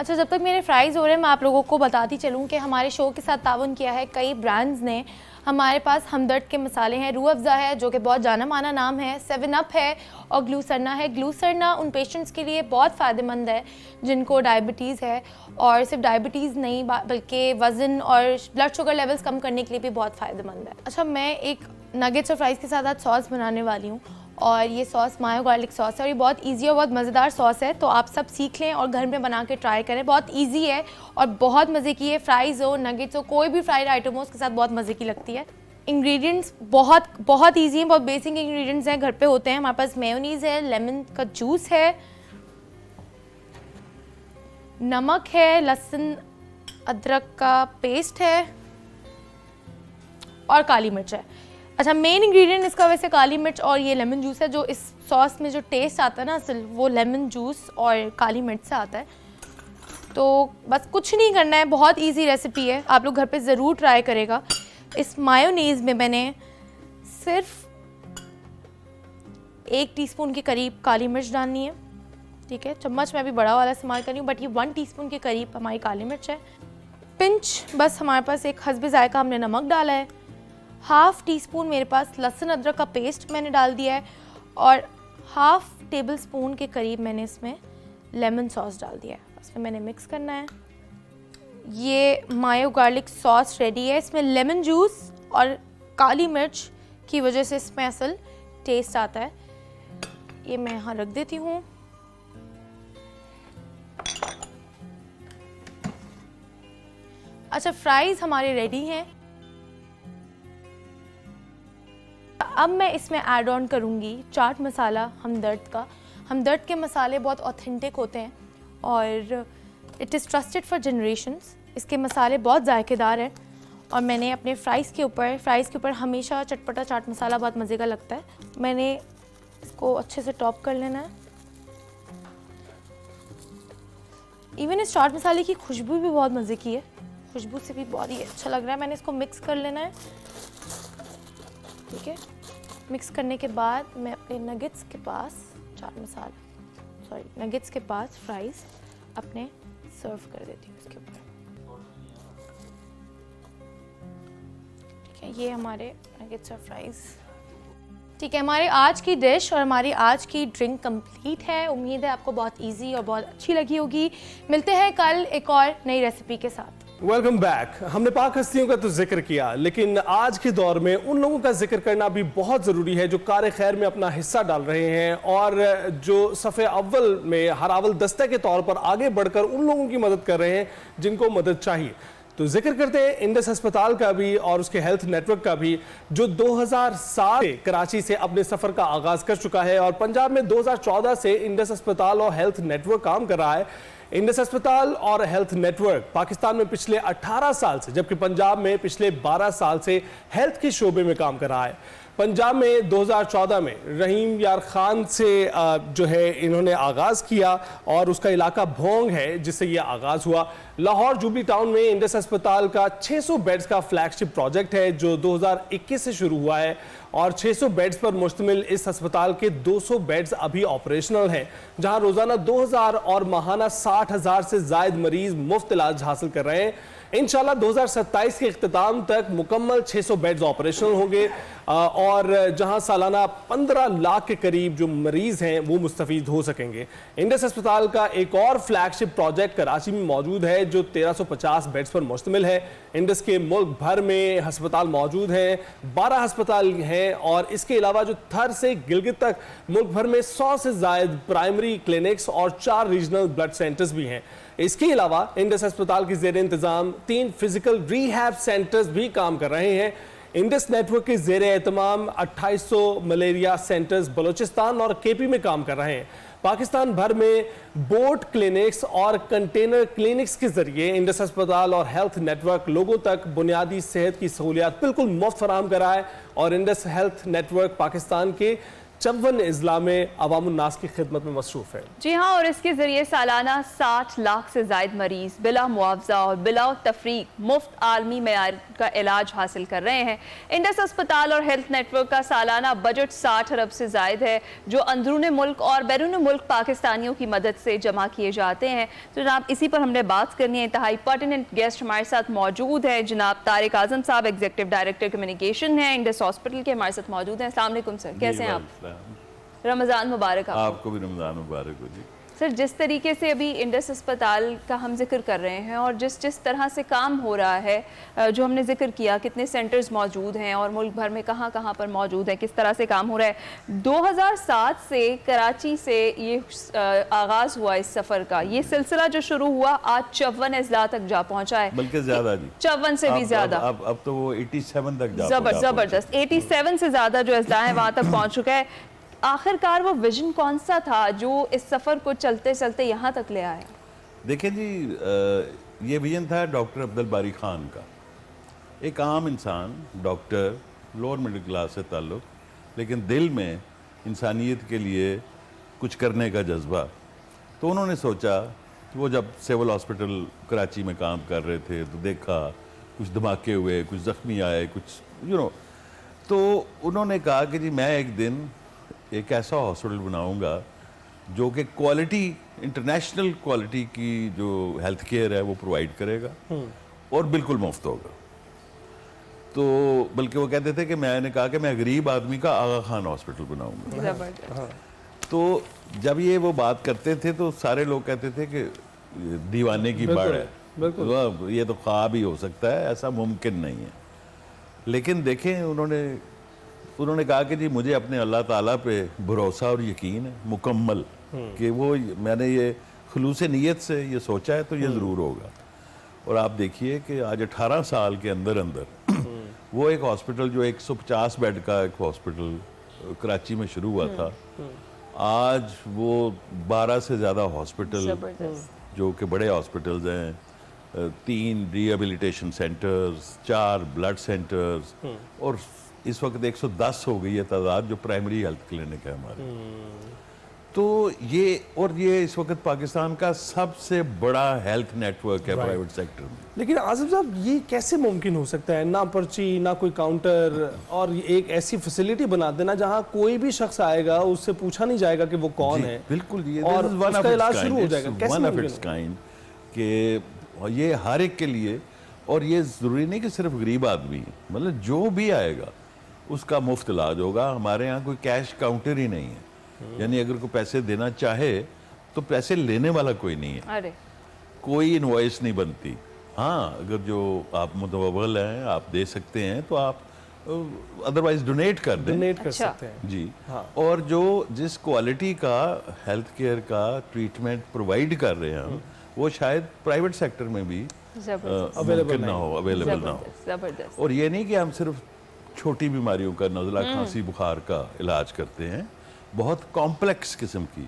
اچھا، جب تک میرے فرائز ہو رہے ہیں میں آپ لوگوں کو بتاتی چلوں کہ ہمارے شو کے ساتھ تعاون کیا ہے کئی برانڈز نے. ہمارے پاس ہمدرد کے مسالے ہیں, روح افزا ہے جو کہ بہت جانا مانا نام ہے, 7 اپ ہے, اور گلوسرنا ہے. گلوسرنا ان پیشنٹس کے لیے بہت فائدہ مند ہے جن کو ڈائبٹیز ہے, اور صرف ڈائبٹیز نہیں بلکہ وزن اور بلڈ شوگر لیولز کم کرنے کے لیے بھی بہت فائدہ مند ہے. اچھا, میں ایک نگیٹس اور فرائز کے ساتھ آج ساس بنانے والی ہوں, اور یہ ساس مایو گارلک ساس ہے, اور یہ بہت ایزی اور بہت مزیدار ساس ہے. تو آپ سب سیکھ لیں اور گھر میں بنا کے ٹرائی کریں. بہت ایزی ہے اور بہت مزے کی ہے. فرائز ہو, نگیٹس ہو, کوئی بھی فرائڈ آئٹم ہو, اس کے ساتھ بہت مزے کی لگتی ہے. انگریڈینٹس بہت ایزی ہیں, بہت بیسک انگریڈینٹس ہیں, گھر پہ ہوتے ہیں. ہمارے پاس میونیز ہے, لیمن کا جوس ہے, نمک ہے, لہسن ادرک کا پیسٹ ہے, اور کالی مرچ ہے. اچھا, مین انگریڈینٹ اس کا ویسے کالی مرچ اور یہ لیمن جوس ہے. جو اس ساس میں جو ٹیسٹ آتا ہے نا اصل, وہ لیمن جوس اور کالی مرچ سے آتا ہے. تو بس کچھ نہیں کرنا ہے, بہت ایزی ریسیپی ہے, آپ لوگ گھر پہ ضرور ٹرائی کرے گا. اس مایونیز میں میں نے صرف 1 ٹی اسپون کے قریب کالی مرچ ڈالنی ہے. ٹھیک ہے, چمچ میں بھی بڑا والا استعمال کر رہی ہوں, بٹ یہ 1 ٹی اسپون کے قریب ہماری کالی مرچ ہے. پنچ بس ہمارے پاس ایک حسب ذائقہ ہم نے نمک ڈالا ہے. 1/2 ٹی اسپون میرے پاس لہسن ادرک کا پیسٹ میں نے ڈال دیا ہے, اور 1/2 ٹیبل اسپون کے قریب میں نے اس میں لیمن ساس ڈال دیا ہے. اس میں نے مکس کرنا ہے. یہ مایو گارلک ساس ریڈی ہے. اس میں لیمن جوس اور کالی مرچ کی وجہ سے اس میں اصل ٹیسٹ آتا ہے. یہ میں یہاں رکھ دیتی ہوں. اچھا, فرائز ہمارے ریڈی ہیں. اب میں اس میں ایڈ آن کروں گی چاٹ مسالہ ہمدرد کا. ہمدرد کے مسالے بہت اوتھینٹک ہوتے ہیں اور it is trusted for generations. اس کے مسالے بہت ذائقے دار ہیں, اور میں نے اپنے فرائز کے اوپر ہمیشہ چٹپٹا چاٹ مسالہ بہت مزے کا لگتا ہے. میں نے اس کو اچھے سے ٹاپ کر لینا ہے. ایون اس چاٹ مسالے کی خوشبو بھی بہت مزے کی ہے, خوشبو سے بھی بہت ہی اچھا لگ رہا ہے. میں نے اس کو مکس کر لینا ہے. ٹھیک ہے, مکس کرنے کے بعد میں اپنے نگٹس کے پاس نگٹس کے پاس فرائز اپنے سرو کر دیتی ہوں اس کے اوپر. ٹھیک ہے, یہ ہمارے نگٹس اور فرائز. ٹھیک ہے, ہمارے آج کی ڈش اور ہماری آج کی ڈرنک کمپلیٹ ہے. امید ہے آپ کو بہت ایزی اور بہت اچھی لگی ہوگی. ملتے ہیں کل ایک اور نئی ریسیپی کے ساتھ. Welcome back. ہم نے پاک ہستیوں کا تو ذکر کیا, لیکن آج کے دور میں ان لوگوں کا ذکر کرنا بھی بہت ضروری ہے جو کار خیر میں اپنا حصہ ڈال رہے ہیں, اور جو صف اول میں ہر اول دستہ کے طور پر آگے بڑھ کر ان لوگوں کی مدد کر رہے ہیں جن کو مدد چاہیے. تو ذکر کرتے ہیں انڈس ہسپتال کا بھی اور اس کے ہیلتھ نیٹ ورک کا بھی, جو 2007 سے کراچی سے اپنے سفر کا آغاز کر چکا ہے, اور پنجاب میں 2014 سے انڈس ہسپتال اور ہیلتھ نیٹ ورک کام کر رہا ہے. انڈس ہسپتال اور ہیلتھ نیٹ ورک پاکستان میں پچھلے 18 سال سے, جبکہ پنجاب میں پچھلے 12 سال سے ہیلتھ کے شعبے میں کام کر رہا ہے. پنجاب میں 2014 میں رحیم یار خان سے جو ہے انہوں نے آغاز کیا, اور اس کا علاقہ بھونگ ہے جس سے یہ آغاز ہوا. لاہور جوبلی ٹاؤن میں انڈس ہسپتال کا 600 بیڈز کا فلیگ شپ پروجیکٹ ہے جو 2021 سے شروع ہوا ہے, اور 600 بیڈز پر مشتمل اس ہسپتال کے 200 بیڈز ابھی آپریشنل ہیں, جہاں روزانہ 2000 اور ماہانہ 60,000 سے زائد مریض مفت علاج حاصل کر رہے ہیں. انشاءاللہ 2027 کے اختتام تک مکمل 600 بیڈز آپریشنل ہوں گے, اور جہاں سالانہ 15 لاکھ کے قریب جو مریض ہیں وہ مستفید ہو سکیں گے. انڈس ہسپتال کا ایک اور فلیگ شپ پروجیکٹ کراچی میں موجود ہے جو 1350 بیڈز پر مشتمل ہے. انڈس کے ملک بھر میں ہسپتال موجود ہیں, 12 ہسپتال ہیں, اور اس کے علاوہ جو تھر سے گلگت تک ملک بھر میں 100 سے زائد پرائمری کلینکس اور 4 ریجنل بلڈ سینٹرز بھی ہیں. اس کے علاوہ انڈس ہسپتال کی زیر انتظام 3 فزیکل ریہیب سینٹرز بھی کام کر رہے ہیں. انڈس نیٹ ورک کے زیر اہتمام 2800 ملیریا سینٹرز بلوچستان اور کے پی میں کام کر رہے ہیں. پاکستان بھر میں بوٹ کلینکس اور کنٹینر کلینکس کے ذریعے انڈس ہسپتال اور ہیلتھ نیٹ ورک لوگوں تک بنیادی صحت کی سہولیات بالکل مفت فراہم کر رہا ہے, اور Indus health network Pakistan کے 54 اضلاع میں عوام الناس کی خدمت میں مصروف ہے۔ جی ہاں، اور اس کے ذریعے سالانہ 60 لاکھ سے زائد مریض بلا معاوضہ اور بلا تفریق مفت عالمی معیار کا علاج حاصل کر رہے ہیں۔ انڈس اسپتال اور ہیلتھ نیٹ ورک کا سالانہ بجٹ 60 ارب سے زائد ہے، جو اندرون ملک اور بیرون ملک پاکستانیوں کی مدد سے جمع کیے جاتے ہیں۔ تو جناب اسی پر ہم نے بات کرنی ہے، انتہائی پرٹیننٹ گیسٹ ہمارے ساتھ موجود ہیں، جناب طارق اعظم صاحب، ایگزیکٹو ڈائریکٹر کمیونیکیشن ہیں انڈس ہاسپٹل کے، ہمارے ساتھ موجود ہیں۔ السلام علیکم سر، کیسے ہیں آپ؟ رمضان مبارک آپ کو بھی رمضان مبارک ہو جی۔ سر، جس طریقے سے ابھی انڈس اسپتال کا ہم ذکر کر رہے ہیں اور جس طرح سے کام ہو رہا ہے، جو ہم نے ذکر کیا، کتنے سینٹرز موجود ہیں اور ملک بھر میں کہاں کہاں پر موجود ہیں، کس طرح سے کام ہو رہا ہے۔ 2007 سے کراچی سے یہ آغاز ہوا اس سفر کا، یہ سلسلہ جو شروع ہوا آج 54 اضلاع تک جا پہنچا ہے، بلکہ زیادہ جی، 54 سے بھی زیادہ، اب تو وہ 87 تک جا زبردست 87 سے زیادہ جو اضلاع ہیں وہاں تک پہنچ چکا ہے۔ آخر کار وہ ویژن کون سا تھا جو اس سفر کو چلتے چلتے یہاں تک لے آیا؟ دیکھیں جی، یہ ویژن تھا ڈاکٹر عبد الباری خان کا، ایک عام انسان، ڈاکٹر، لوور مڈل کلاس سے تعلق، لیکن دل میں انسانیت کے لیے کچھ کرنے کا جذبہ۔ تو انہوں نے سوچا کہ وہ جب سول ہاسپٹل کراچی میں کام کر رہے تھے تو دیکھا کچھ دھماکے ہوئے، کچھ زخمی آئے، کچھ تو انہوں نے کہا کہ جی میں ایک دن ایک ایسا ہاسپٹل بناؤں گا جو کہ کوالٹی، انٹرنیشنل کوالٹی کی جو ہیلتھ کیئر ہے وہ پرووائڈ کرے گا اور بالکل مفت ہوگا۔ تو بلکہ وہ کہتے تھے کہ میں نے کہا کہ میں غریب آدمی کا آغا خان ہاسپٹل بناؤں گا۔ تو جب یہ وہ بات کرتے تھے تو سارے لوگ کہتے تھے کہ دیوانے کی بڑھ ہے، یہ تو خواب ہی ہو سکتا ہے، ایسا ممکن نہیں ہے۔ لیکن دیکھیں انہوں نے کہا کہ جی مجھے اپنے اللہ تعالیٰ پہ بھروسہ اور یقین ہے مکمل، کہ وہ میں نے یہ خلوص نیت سے یہ سوچا ہے تو یہ ضرور ہوگا۔ اور آپ دیکھیے کہ آج 18 سال کے اندر وہ ایک ہاسپٹل جو 150 بیڈ کا ایک ہاسپٹل کراچی میں شروع ہوا تھا، آج وہ 12 سے زیادہ ہاسپٹل جو کہ بڑے ہاسپٹلز ہیں، 3 ریہیبلیٹیشن سینٹرز، 4 بلڈ سینٹرز، اور اس وقت 110 ہو گئی ہے تعداد جو پرائمری ہیلتھ کلینک ہے ہمارے۔ تو یہ اس وقت پاکستان کا سب سے بڑا ہیلتھ نیٹ ورک ہے پرائیویٹ سیکٹر میں۔ لیکن اعظم صاحب یہ کیسے ممکن ہو سکتا ہے؟ نہ پرچی، نہ کوئی کاؤنٹر، اور ایک ایسی فیسلٹی بنا دینا جہاں کوئی بھی شخص آئے گا اس سے پوچھا نہیں جائے گا کہ وہ کون ہے، بالکل، اور اس کا علاج شروع ہو جائے گا۔ کیسے ممکن ہے کہ یہ ہر ایک کے لیے، اور یہ ضروری نہیں کہ صرف غریب آدمی، مطلب جو بھی آئے گا اس کا مفت علاج ہوگا۔ ہمارے ہاں کوئی کیش کاؤنٹر ہی نہیں ہے، یعنی اگر کوئی پیسے دینا چاہے تو پیسے لینے والا کوئی نہیں ہے، کوئی انوائس نہیں بنتی۔ ہاں اگر جو آپ متوول ہیں آپ دے سکتے ہیں تو آپ ادروائز ڈونیٹ کر دیں، ڈونیٹ کر سکتے ہیں جی۔ اور جو جس کوالٹی کا ہیلتھ کیئر کا ٹریٹمنٹ پرووائڈ کر رہے ہیں وہ شاید پرائیویٹ سیکٹر میں بھی اویلیبل نہ ہو۔ اور یہ نہیں کہ ہم صرف چھوٹی بیماریوں کا، نزلہ، کھانسی، بخار کا علاج کرتے ہیں، بہت کمپلیکس قسم کی،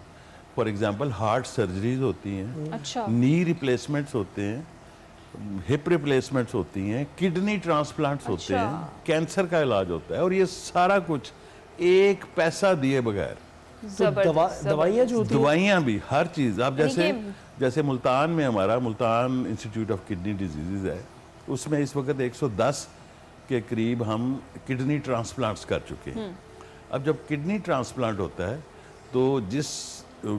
فار ایگزامپل ہارٹ سرجریز ہوتی ہیں، نی ریپلیسمنٹس ہوتے ہیں، ہپ ریپلیسمنٹس ہوتی ہیں، کڈنی ٹرانسپلانٹس ہوتے ہیں، کینسر کا علاج ہوتا ہے، اور یہ سارا کچھ ایک پیسہ دیے بغیر۔ دوائیاں جو ہوتی ہیں، دوائیاں بھی، ہر چیز۔ آپ جیسے ملتان میں ہمارا Multan institute of kidney diseases ہے، اس میں اس وقت 110 کے قریب ہم کڈنی ٹرانسپلانٹس کر چکے ہیں۔ اب جب کڈنی ٹرانسپلانٹ ہوتا ہے تو جس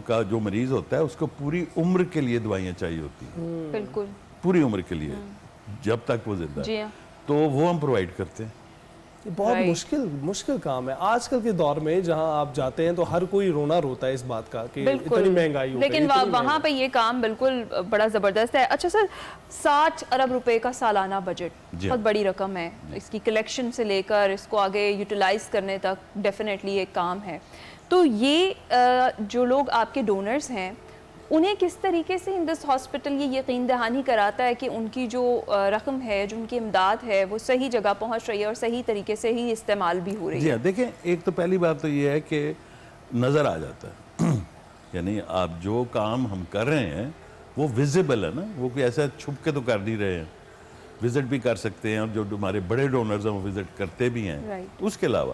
کا جو مریض ہوتا ہے اس کو پوری عمر کے لیے دوائیاں چاہیے ہوتی ہیں، بالکل پوری عمر کے لیے، جب تک وہ زندہ ہے، تو وہ ہم پرووائڈ کرتے ہیں۔ یہ بہت مشکل کام ہے آج کل کے دور میں، جہاں آپ جاتے ہیں تو ہر کوئی رونا روتا ہے اس بات کا کہ اتنی مہنگائی ہو گئی، لیکن وہاں پہ یہ کام بالکل بڑا زبردست ہے۔ اچھا سر، 60 ارب روپے کا سالانہ بجٹ بہت بڑی رقم ہے، اس کی کلیکشن سے لے کر اس کو آگے یوٹیلائز کرنے تک ڈیفینیٹلی ایک کام ہے۔ تو یہ جو لوگ آپ کے ڈونرز ہیں انہیں کس طریقے سے انڈس ہاسپٹل یہ یقین دہانی کراتا ہے کہ ان کی جو رقم ہے، جو ان کی امداد ہے، وہ صحیح جگہ پہنچ رہی ہے اور صحیح طریقے سے ہی استعمال بھی ہو رہی ہے؟ جی ہاں، دیکھیں ایک تو پہلی بات تو یہ ہے کہ نظر آ جاتا ہے، یعنی آپ جو کام ہم کر رہے ہیں وہ ویزیبل ہے نا، وہ کوئی ایسا چھپ کے تو کر نہیں رہے ہیں، وزٹ بھی کر سکتے ہیں، اور جو ہمارے بڑے ڈونرز ہیں وہ وزٹ کرتے بھی ہیں۔ اس کے علاوہ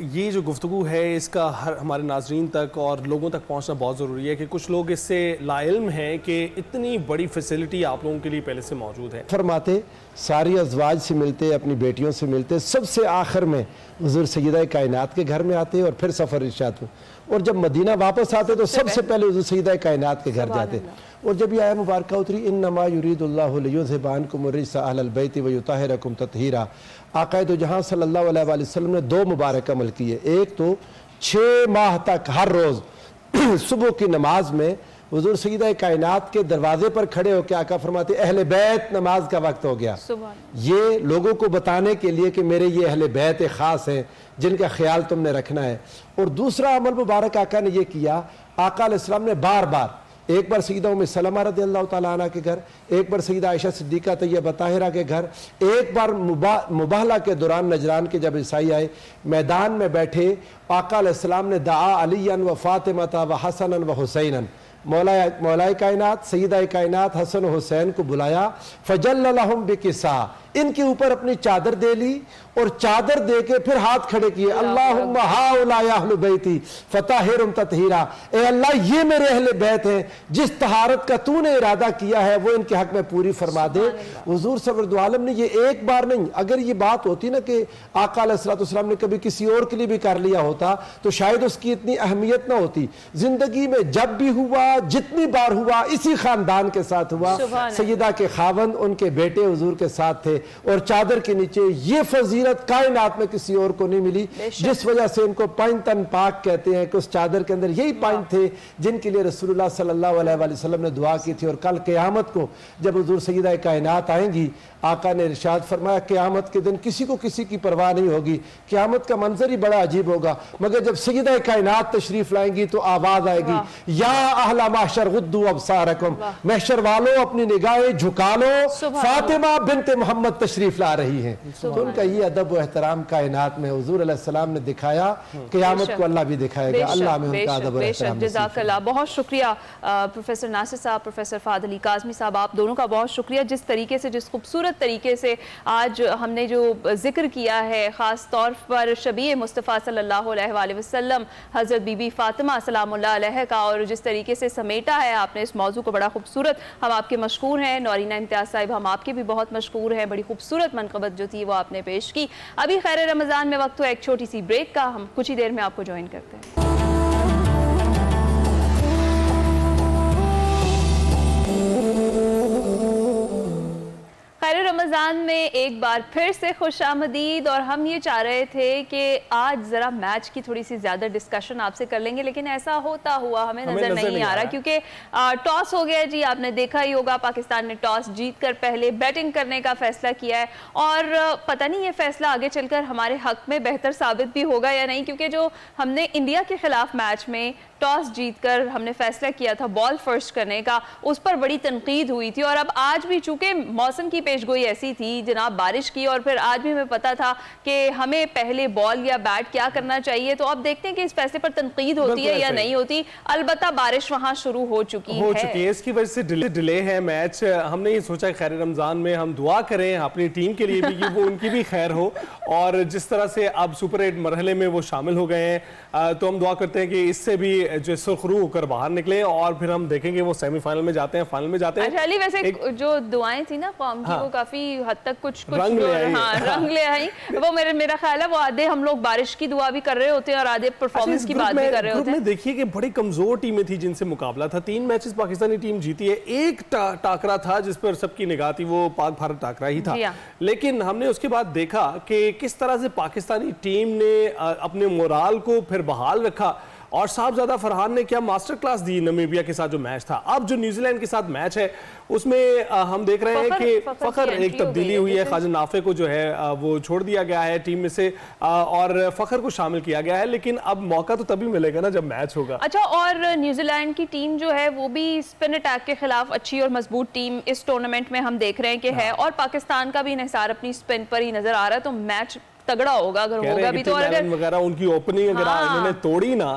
یہ جو گفتگو ہے اس کا ہمارے ناظرین تک اور لوگوں تک پہنچنا بہت ضروری ہے کہ کچھ لوگ اس سے لا علم ہیں کہ اتنی بڑی فیسلٹی آپ لوگوں کے لیے پہلے سے موجود ہے. فرماتے ساری ازواج سے ملتے، اپنی بیٹیوں سے ملتے، سب سے آخر میں حضور سیدہ کائنات کے گھر میں آتے اور پھر سفر ارشاد میں، اور جب مدینہ واپس آتے تو سب سے پہلے حضور سیدہ کائنات کے گھر جاتے. اور جب یہ آیت مبارکہ اتری انما یرید اللہ لیذھب عنکم الرجس اہل البیت ویطہرکم تطہیرا، آقا دو جہاں صلی اللہ علیہ وآلہ وسلم نے 2 مبارک عمل کیے. ایک تو 6 ماہ تک ہر روز صبح کی نماز میں حضور سیدہ کائنات کے دروازے پر کھڑے ہو کے آقا فرماتے اہل بیت نماز کا وقت ہو گیا. یہ لوگوں کو بتانے کے لیے کہ میرے یہ اہل بیت خاص ہیں جن کا خیال تم نے رکھنا ہے. اور دوسرا عمل مبارک آقا نے یہ کیا، آقا علیہ السلام نے بار بار، ایک بار سیدہ ام سلمہ رضی اللہ تعالیٰ عنہ کے گھر، ایک بار سیدہ عائشہ صدیقہ طیبہ طاہرہ کے گھر، ایک بار مباہلہ کے دوران نجران کے جب عیسائی آئے میدان میں بیٹھے، آقا علیہ السلام نے دعا علیًا و فاطمہ و حسنا و حسینا، مولا کائنات سیدہ کائنات حسن و حسین کو بلایا، فجل لہم بکسا، ان کے اوپر اپنی چادر دے لی اور چادر دے کے پھر ہاتھ کھڑے کیے، اللہم ہاؤلاء اہل بیتی فطہرہم تطہیرا، اے اللہ یہ میرے اہل بیت ہیں، جس طہارت کا تو نے ارادہ کیا ہے وہ ان کے حق میں پوری فرما دے. حضور سرور عالم نے یہ ایک بار نہیں، اگر یہ بات ہوتی نا کہ آقا علیہ السلام نے کبھی کسی اور کے لیے بھی کر لیا ہوتا تو شاید اس کی اتنی اہمیت نہ ہوتی. زندگی میں جب بھی ہوا، جتنی بار ہوا، اسی خاندان کے ساتھ ہوا. سیدہ کے خاوند ان کے بیٹے حضور کے ساتھ تھے اور چادر کے نیچے. یہ فضیلت کائنات میں کسی اور کو نہیں ملی، جس وجہ سے ان کو پائنتن پاک کہتے ہیں کہ اس چادر کے اندر یہی پائنٹ تھے جن کے لیے رسول اللہ صلی اللہ علیہ وآلہ وسلم نے دعا کی تھی. اور کل قیامت کو جب حضور سیدہ کائنات آئیں گی، آقا نے ارشاد فرمایا قیامت کے دن کسی کو کسی کی پرواہ نہیں ہوگی. قیامت کا منظر ہی بڑا عجیب ہوگا، مگر جب سیدہ کائنات تشریف لائیں گی تو آواز آئے گی یا اہل محشر غضوا ابصارکم، محشر والوں اپنی نگاہیں جھکا لو، فاطمہ بنت محمد تشریف لا رہی ہیں. تو ان کا یہ ادب و احترام کائنات میں حضور علیہ السلام نے دکھایا، قیامت کو اللہ بھی دکھائے گا. اللہ میں ان کا ادب و احترام نصیب. جزاک اللہ. بہت شکریہ پروفیسر ناصر صاحب، پروفیسر فہد علی کاظمی صاحب، آپ دونوں کا بہت شکریہ. جس طریقے سے، جس خوبصورت طریقے سے آج ہم نے جو ذکر کیا ہے، خاص طور پر شبیہ مصطفیٰ صلی اللہ علیہ وآلہ وسلم حضرت بی بی فاطمہ سلام اللہ علیہ کا، اور جس طریقے سے سمیٹا ہے آپ نے اس موضوع کو، بڑا خوبصورت. ہم آپ کے مشکور ہیں. نورینہ امتیاز صاحب، ہم آپ کے بھی بہت مشکور ہیں. بڑی خوبصورت منقبت جو تھی وہ آپ نے پیش کی. ابھی خیر رمضان میں وقت ہوا ایک چھوٹی سی بریک کا، ہم کچھ ہی دیر میں آپ کو جوائن کرتے ہیں. خیر رمضان میں ایک بار پھر سے خوش آمدید. اور ہم یہ چاہ رہے تھے کہ آج ذرا میچ کی تھوڑی سی زیادہ ڈسکشن آپ سے کر لیں گے، لیکن ایسا ہوتا ہوا ہمیں نظر نہیں آ رہا، کیونکہ ٹاس ہو گیا جی. آپ نے دیکھا ہی ہوگا پاکستان نے ٹاس جیت کر پہلے بیٹنگ کرنے کا فیصلہ کیا ہے، اور پتہ نہیں یہ فیصلہ آگے چل کر ہمارے حق میں بہتر ثابت بھی ہوگا یا نہیں، کیونکہ جو ہم نے انڈیا کے خلاف میچ میں ٹاس جیت کر ہم نے فیصلہ کیا تھا بال فرسٹ کرنے کا، اس پر بڑی تنقید ہوئی تھی. اور اب آج بھی چونکہ موسم کی پیش گوئی ایسی تھی جناب، بارش کی، اور پھر آج بھی ہمیں پتا تھا کہ ہمیں پہلے بال یا بیٹ کیا کرنا چاہیے. تو اب دیکھتے ہیں کہ اس فیصلے پر تنقید ہوتی ہے یا نہیں ہوتی. البتہ بارش وہاں شروع ہو چکی ہے. اس کی وجہ سے ڈیلے ہے میچ. ہم نے یہ سوچا خیر رمضان میں ہم دعا کریں اپنی ٹیم کے لیے بھی کہ وہ ان کی بھی خیر ہو، اور جس طرح سے اب سپر 8 مرحلے میں وہ شامل ہو گئے ہیں تو ہم دعا کرتے ہیں کہ اس سے بھی جو سرخرو ہو کر باہر نکلیں، اور پھر ہم دیکھیں گے وہ سیمی فائنل میں جاتے ہیں، فائنل میں جاتے ہیں. اچھا علی، ویسے جو دعائیں تھی نا قوم کی، وہ کافی حد تک کچھ رنگ لے آئی. وہ میرا خیال ہے وہ آدھے ہم لوگ بارش کی دعا بھی کر رہے ہوتے ہیں اور آدھے پرفارمنس کی بات بھی کر رہے ہوتے ہیں. دیکھیے کہ بڑی کمزور ٹیمیں تھی جن سے مقابلہ تھا. 3 میچز پاکستانی ٹیم جیتی ہے. ایک ٹاکرا تھا جس پر سب کی نگاہ تھی، وہ پاک بھارت ٹاکرا ہی تھا. لیکن ہم نے اس کے بعد دیکھا کہ کس طرح سے پاکستانی ٹیم نے اپنے مورال کو پھر بحال رکھا، اور صاحبزادہ فرحان نے کیا ماسٹر کلاس دی نمیبیا کے ساتھ جو میچ تھا. اب جو نیوزی لینڈ کے ساتھ میچ ہے اس میں ہم دیکھ رہے ہیں کہ فخر ایک تبدیلی ہوئی ہے. خواجہ نافع کو جو ہے وہ چھوڑ دیا گیا ہے ٹیم میں سے اور فخر کو شامل کیا گیا ہے، لیکن اب موقع تو تبھی ملے گا نا جب میچ ہوگا. اچھا، اور نیوزی لینڈ کی ٹیم جو ہے وہ بھی اسپن اٹیک کے خلاف اچھی اور مضبوط ٹیم اس ٹورنامنٹ میں ہم دیکھ رہے ہیں کہ ہے، اور پاکستان کا بھی انحصار اپنی اسپن پر ہی نظر آ رہا ہے. تو میچ تگڑا ہوگا اگر ہوگا بھی. تو اگر وغیرہ ان کی اوپننگ اگر انہوں نے توڑی نا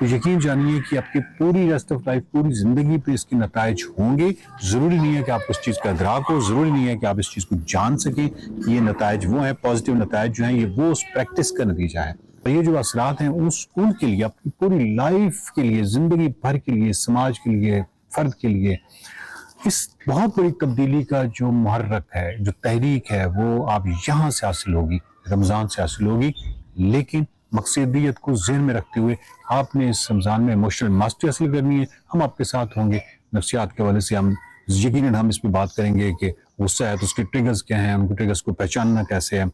تو یقین جانیے کہ آپ کی پوری ریسٹ آف لائف، پوری زندگی پہ اس کے نتائج ہوں گے. ضروری نہیں ہے کہ آپ کو اس چیز کا ادراک ہو، ضروری نہیں ہے کہ آپ اس چیز کو جان سکیں کہ یہ نتائج وہ ہیں، پازیٹیو نتائج جو ہیں یہ وہ اس پریکٹس کا نتیجہ ہے. یہ جو اثرات ہیں ان کے لیے، اپنی پوری لائف کے لیے، زندگی بھر کے لیے، سماج کے لیے، فرد کے لیے، اس بہت بڑی تبدیلی کا جو محرک ہے، جو تحریک ہے، وہ آپ یہاں سے حاصل ہوگی، رمضان سے حاصل ہوگی. لیکن مقصدیت کو ذہن میں رکھتے ہوئے آپ نے اس رمضان میں ایموشنل ماسٹری حاصل کرنی ہے. ہم آپ کے ساتھ ہوں گے. نفسیات کے حوالے سے یقیناً ہم اس پہ بات کریں گے کہ غصہ ہے تو اس کے ٹریگرز کیا ہیں، ان کے ٹریگرز کو پہچاننا کیسے ہے،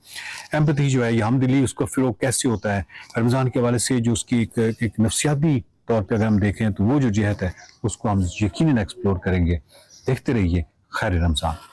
ایمپتھی جو ہے یہ ہمدلی، اس کا فروغ کیسے ہوتا ہے. رمضان کے حوالے سے جو اس کی ایک نفسیاتی طور پہ اگر ہم دیکھیں تو وہ جو جہت ہے اس کو ہم یقیناً ایکسپلور کریں گے. دیکھتے رہیے. خیر رمضان.